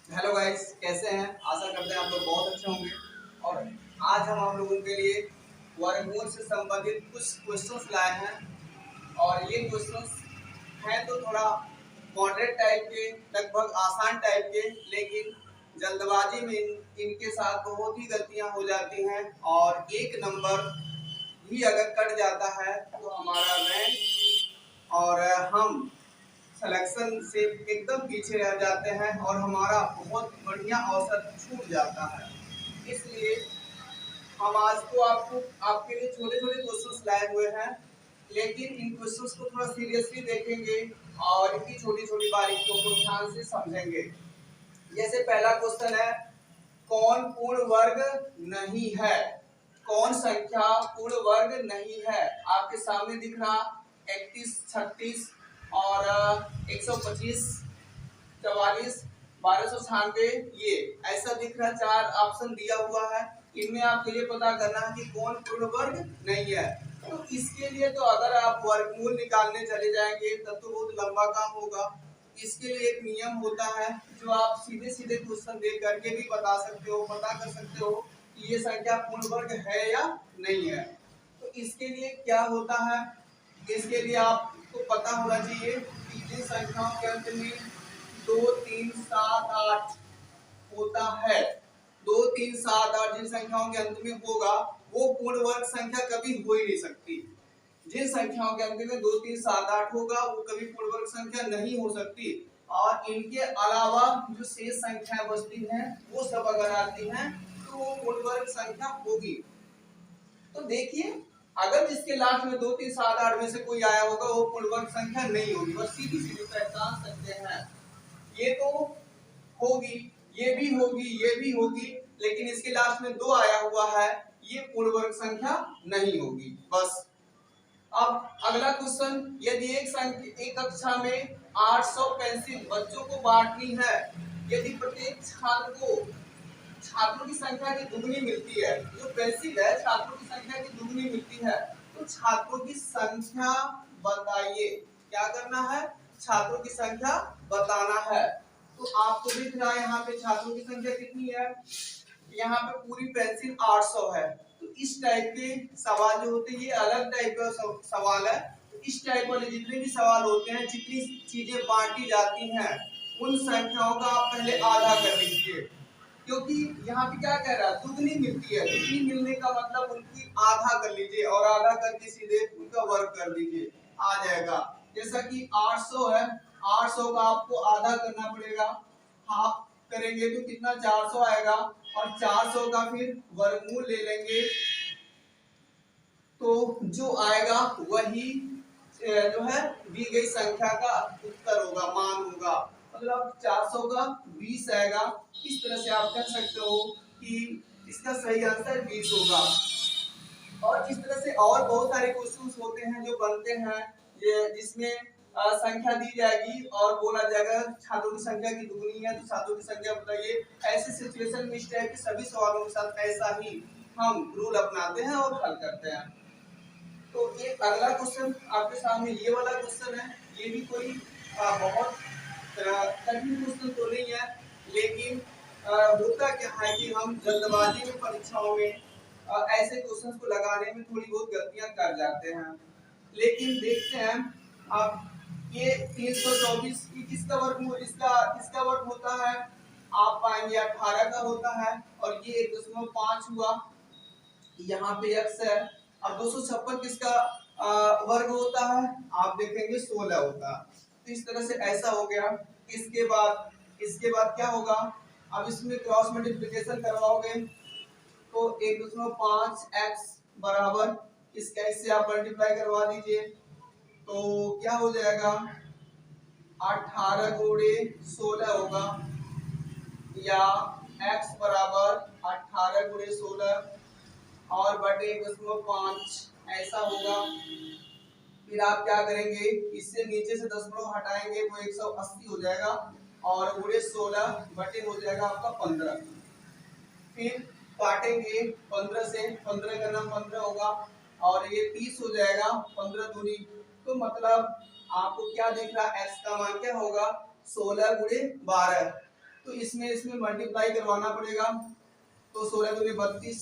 Hello guys, कैसे हैं? आशा करते हैं आप लोग बहुत अच्छे होंगे। और आज हम आप लोगों के लिए वर्गमूल से संबंधित कुछ क्वेश्चंस लाए हैं। और ये क्वेश्चंस हैं तो थोड़ा मॉडरेट टाइप के, लगभग आसान टाइप के, लेकिन जल्दबाजी में इनके साथ बहुत ही गलतियां हो जाती हैं। और एक नंबर भी अगर कट जाता है तो हमारा रैंक और हम सिलेक्शन से एकदम पीछे रह जाते हैं और हमारा बहुत बढ़िया अवसर छूट जाता है। इसलिए हम आज तो आपको आपके लिए छोटे छोटे क्वेश्चंस लाए हुए हैं, लेकिन इन क्वेश्चंस को थोड़ा सीरियसली देखेंगे और इनकी छोटी छोटी बारीकियों को ध्यान से समझेंगे। जैसे पहला क्वेश्चन है, कौन पूर्ण वर्ग नहीं है? कौन संख्या पूर्ण वर्ग नहीं है? आपके सामने दिख रहा 31, 36 और 125, 44, 1296, ये ऐसा दिख रहा, चार ऑप्शन दिया हुआ है। इनमें आपको ये पता करना है कि कौन पूर्ण वर्ग नहीं है। तो इसके लिए तो अगर आप वर्गमूल निकालने चले जाएंगे तब तो बहुत लंबा काम होगा। इसके लिए एक नियम होता है जो आप सीधे सीधे क्वेश्चन देख करके भी बता सकते हो, पता कर सकते हो कि ये संख्या पूर्ण वर्ग है या नहीं है। तो इसके लिए क्या होता है, इसके लिए आपको पता होना चाहिए कि जिन संख्याओं के अंत में 2, 3, 7, 8 होता है, 2, 3, 7, 8 जिन संख्याओं के अंत में होगा वो पूर्ण वर्ग संख्या कभी हो ही नहीं सकती। जिन संख्याओं के अंत में 2, 3, 7, 8 होगा वो कभी पूर्ण वर्ग संख्या नहीं हो सकती। और इनके अलावा जो शेष संख्याएं बचती हैं वो सब अगर आती हैं तो वो पूर्ण वर्ग संख्या होगी। तो देखिए, अगर जिसके लास्ट में 2, 3, 7, 8 में से कोई आया होगा वो पूर्ण वर्ग संख्या नहीं होगी। बस सीधी सीधी पहचान सकते हैं, ये तो होगी, ये भी होगी, ये भी होगी, लेकिन इसके लास्ट में 2 आया हुआ है, ये पूर्ण वर्ग संख्या नहीं होगी। बस। अब अगला क्वेश्चन, यदि एक कक्षा में 800 पेंसिल बच्चों को बांटनी है, यदि प्रत्येक छात्र को छात्रों की संख्या की दुगनी मिलती है, जो पेंसिल है छात्रों की संख्या की दुगनी मिलती है, तो छात्रों की संख्या बताइए। क्या करना है? छात्रों की संख्या बताना है। तो आपको दिख रहा है यहाँ पे छात्रों की संख्या कितनी है, यहाँ पे पूरी पेंसिल 800 है। तो इस टाइप के सवाल जो होते हैं ये अलग टाइप का सवाल है। तो इस टाइप वाले जितने भी सवाल होते हैं, जितनी चीजें बांटी जाती हैं, उन संख्याओं का आप पहले आधा कर लीजिए, क्योंकि यहाँ पे क्या कह रहा है, दुगनी मिलती है। दुगनी मिलने का मतलब उनकी आधा कर लीजिए और आधा करके सीधे उनका वर्ग कर लीजिए, आ जाएगा। जैसा कि 800 है, 800 का आपको आधा करना पड़ेगा, हाफ करेंगे तो कितना 400 आएगा, और 400 का फिर वर्गमूल ले लेंगे तो जो आएगा वही जो है दी गई संख्या का उत्तर होगा, मान होगा। मतलब 400 का 20 आएगा। इस तरह से आप कह सकते हो कि इसका सही आंसर 20 होगा। और इस तरह से और बहुत सारे क्वेश्चंस होते हैं जो बनते हैं, ये जिसमें संख्या दी जाएगी और बोला जाएगा छात्रों की संख्या की दुगनी है तो छात्रों की संख्या बताइए। ऐसे सिचुएशन में इस टाइप के सभी सवालों के साथ ऐसा ही हम रूल अपनाते हैं और हल करते हैं। तो एक अगला क्वेश्चन आपके सामने ये वाला क्वेश्चन है। ये भी कोई बहुत कठिन क्वेश्चन तो नहीं है, लेकिन होता क्या है कि हम जल्दबाजी में परीक्षाओं में ऐसे क्वेश्चन को लगाने में थोड़ी बहुत गलतियां कर जाते हैं। लेकिन देखते हैं आप, ये 324 की किसका वर्ग, इसका वर्ग होता है, आप पाएंगे 18 का होता है। और ये 1.5 हुआ, यहाँ पे x है। अब 256 किसका वर्ग होता है, आप देखेंगे 16 होता है। तो इस तरह से ऐसा हो गया। इसके बाद क्या होगा, अब इसमें क्रॉस मल्टीप्लिकेशन करवाओगे तो 1.5x बराबर इसका इससे आप मल्टीप्लाई करवा दीजिए तो क्या हो जाएगा, 18 गुणे 16 होगा, या x बराबर 18 गुणे 16 और बटे 1.5 ऐसा होगा। फिर आप क्या करेंगे, इससे नीचे से दशमलव हटाएंगे तो 180 हो जाएगा, और गुणे 16 बटे हो जाएगा आपका 15। फिर काटेंगे 15 से, 15 का नाम 15 होगा, और ये 30 हो जाएगा, 15 दूनी। तो मतलब आपको क्या दिख रहा है, x का मान क्या होगा, 16 गुणे 12। तो इसमें इसमें मल्टीप्लाई करवाना पड़ेगा। तो 16 दूनी 32,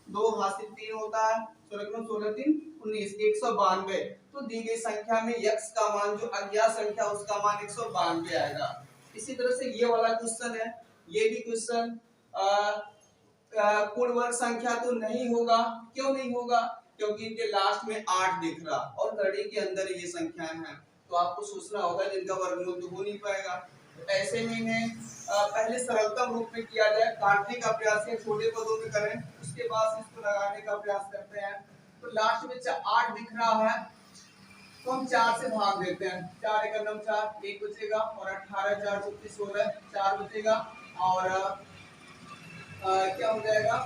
2 हाथ से 3 होता है, 16 16 3 19, 192। तो दी गई संख्या में x का मान जो अज्ञात संख्या उसका मान 192 आएगा। इसी तरह से ये वाला क्वेश्चन है, ये भी क्वेश्चन पूर्ण वर्ग संख्या तो नहीं होगा। क्यों नहीं होगा? क्योंकि इनके लास्ट में 8 दिख रहा और कड़ी के अंदर ये संख्याएं हैं, तो आपको सोचना होगा जिनका वर्गमूल तो हो नहीं पाएगा। तो ऐसे में इन्हें पहले सरलतम रूप में किया जाए, काटने का प्रयास करें, छोटे पदों में करें, उसके बाद इसको लगाने का प्रयास करते हैं। तो लास्ट में 8 दिख रहा है, तो हम 4 से भाग देते हैं। 4 एक 9 4, 1 बचेगा और 18 4 34 16, 4 बचेगा और क्या हो जाएगा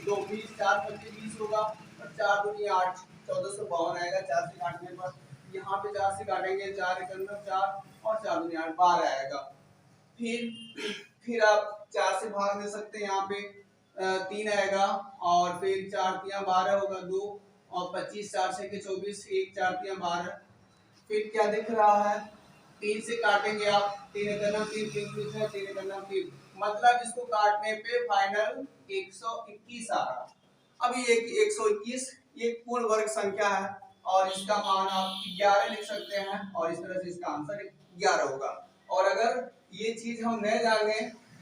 2 20, 4 25 20 होगा और 4 दूनी 8, 1452 आएगा। 4 से काटने पर यहाँ पे 4 से काटेंगे, 4 एक 9 4 और 4 दूनी 8, 12 आएगा। फिर आप 4 से भाग दे सकते हैं, यहाँ पे 3 आएगा और फिर 4 3 12 होगा 2 और 25, 4 से 24, 1 4 3 12। फिर क्या दिख रहा है, 3 से काटेंगे आप, 3 एक 9 3 3 3 6 3 एक 9 3, मतलब इसको काटने पे फाइनल 121 आ रहा। अब ये 121 ये पूर्ण वर्ग संख्या है और इसका मान आप 11 लिख सकते हैं और इस तरह से इसका आंसर 11 होगा। और अगर ये चीज हम नहीं जाने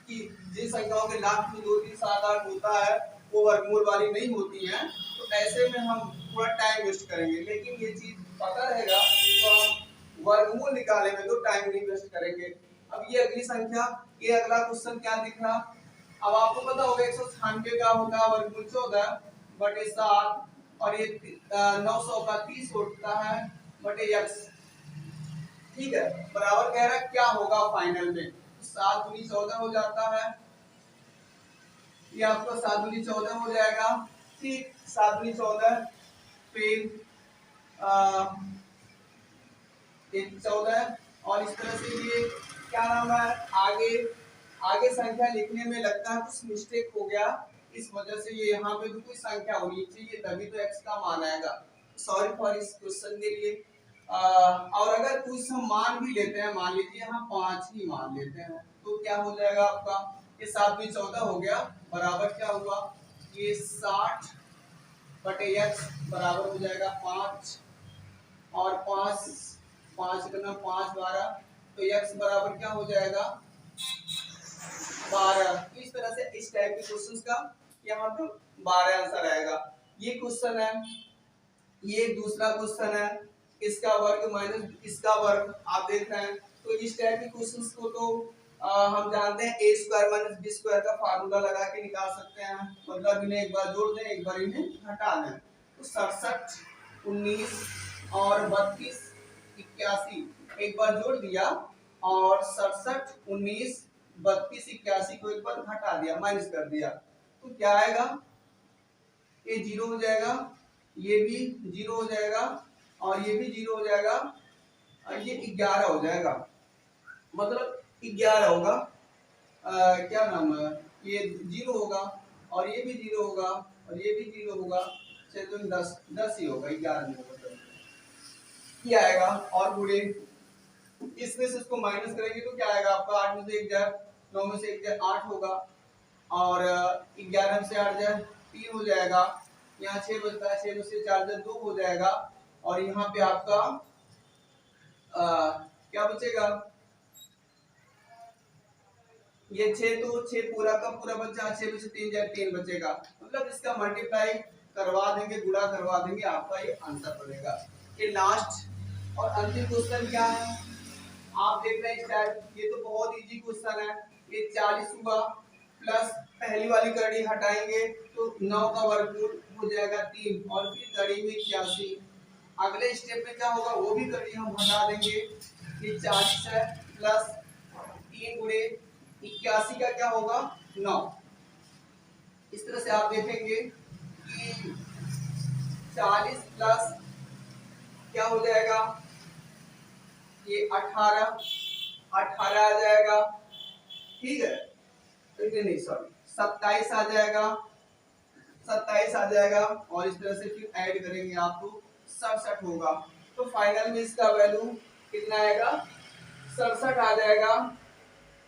कि जिन संख्याओं के लाभ में 2 3 7 8 होता है वो वर्गमूल वाली नहीं होती हैं, तो ऐसे में हम थोड़ा टाइम वेस्ट करेंगे। लेकिन ये चीज पता रहेगा तो हम वर्गमूल निकालने में तो टाइम नहीं वेस्ट करेंगे। अब ये अगली संख्या, ये अगला क्वेश्चन क्या दिख रहा, अब आपको पता होगा 196 का होता है वर्गमूल 14 बटे 7 और ये 900 का 30 होता है बटे x। ठीक है, बराबर कह रहा है क्या होगा फाइनल में, 7 दूनी 14 हो जाता है, ये आपको 7 दूनी 14 हो जाएगा। ठीक, 7 दूनी 14 फिर 14 और इस तरह से ये क्या नाम है, आगे आगे संख्या लिखने में लगता है कुछ मिस्टेक हो गया, इस वजह से ये यहाँ पे तो कोई संख्या होनी चाहिए तभी तो x का मान आएगा। सॉरी फॉर इस क्वेश्चन के लिए। और अगर कुछ हम मान भी लेते हैं, मान लीजिए यहाँ 5 ही मान लेते हैं, तो क्या हो जाएगा आपका, ये 7 भी 14 हो गया, बराबर क्या हुआ, ये 60 बटे x बराबर हो जाएगा 5 और 5 5 करना 5 12, तो x बराबर क्या हो जाएगा 12। इस तरह से इस टाइप के क्वेश्चंस का यहाँ पे 12 आंसर आएगा। ये क्वेश्चन है, ये दूसरा क्वेश्चन है, इसका वर्ग माइनस इसका वर्ग आप देख रहे हैं। तो इस टाइप के क्वेश्चंस को तो हम जानते हैं a square minus b square का फार्मूला लगा के निकाल सकते हैं, मतलब इन्हें एक बार जोड़ दें एक बार इन्हें घटा दें। तो 67 19 और 32 81 एक बार जोड़ दिया और 67 19 32 81 को एक बार घटा दिया, माइनस कर दिया, तो क्या आएगा, ये 0 हो जाएगा, ये भी 0 हो जाएगा और ये भी 0 हो जाएगा और ये 11 हो जाएगा, मतलब 11 होगा। क्या नाम है, ये 0 होगा और ये भी 0 होगा और ये भी 0 होगा, चलिए तो 10 ही होगा, 11 नहीं होगा, ये आएगा। और पूरे इसमें से इसको माइनस करेंगे तो क्या आएगा आपका, 8 में से 1 जाए 9 में से 1 जाए 8 होगा और 11 में से 8 जाए 3 हो जाएगा, यहाँ 6 बचता है, 6 में से 4 जाए 2 हो जाएगा और यहाँ पे आपका क्या बचेगा, ये 6 तो 6 पूरा का पूरा बचा, 6 में से 3 जाए 3 बचेगा, मतलब इसका मल्टीप्लाई करवा देंगे, गुणा करवा देंगे, आपका ये आंसर बनेगा। ये लास्ट और अंतिम क्वेश्चन क्या है, आप देख रहे हैं स्टार्ट, ये तो बहुत इजी क्वेश्चन है। ये 40 हुआ प्लस पहली वाली कड़ी हटाएंगे तो 9 का वर्गमूल हो जाएगा 3 और फिर कड़ी में 81। अगले स्टेप में क्या होगा, वो भी कड़ी हम हटा देंगे, ये 40 है प्लस 3 गुणे 81 का क्या होगा 9। इस तरह से आप देखेंगे कि 40 प्लस क्या हो जाएगा, ये 18 आ जाएगा, ठीक है, नहीं सॉरी 27 आ जाएगा, 27 आ जाएगा और इस तरह से फिर ऐड करेंगे आप तो 67 होगा। तो फाइनल में इसका वैल्यू कितना आएगा, 67 आ जाएगा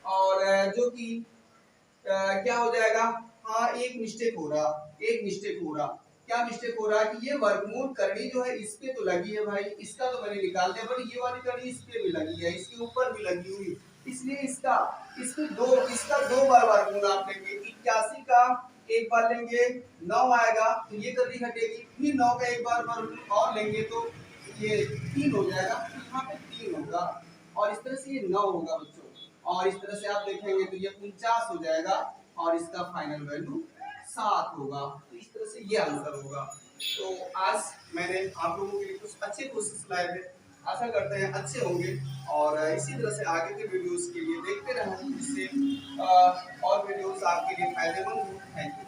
और जो कि क्या हो जाएगा, हाँ एक मिस्टेक हो रहा, एक मिस्टेक हो रहा। क्या मिस्टेक हो रहा है कि ये वर्गमूल करनी जो है इस पे तो लगी है भाई, इसका तो मैंने निकाल दिया, बट ये वाली करनी इस पे भी लगी है, इसके ऊपर भी लगी हुई, इसलिए इसका दो बार वर्गमूल आप लेंगे। 81 का एक बार लेंगे 9 आएगा, तो ये गलती घटेगी, फिर 9 का एक बार वर्गमूल और लेंगे तो ये 3 हो जाएगा, तो यहाँ पे 3 होगा और इस तरह से ये 9 होगा बच्चों। और इस तरह से आप देखेंगे तो ये 49 हो जाएगा और इसका फाइनल वैल्यू 7 होगा। तो इस तरह से ये आंसर होगा। तो आज मैंने आप लोगों के लिए कुछ अच्छे क्वेश्चंस लाए थे, आशा करते हैं अच्छे होंगे और इसी तरह से आगे के वीडियोस के लिए देखते रहें, जिससे और वीडियोस आपके लिए फायदेमंद हो। Thank you.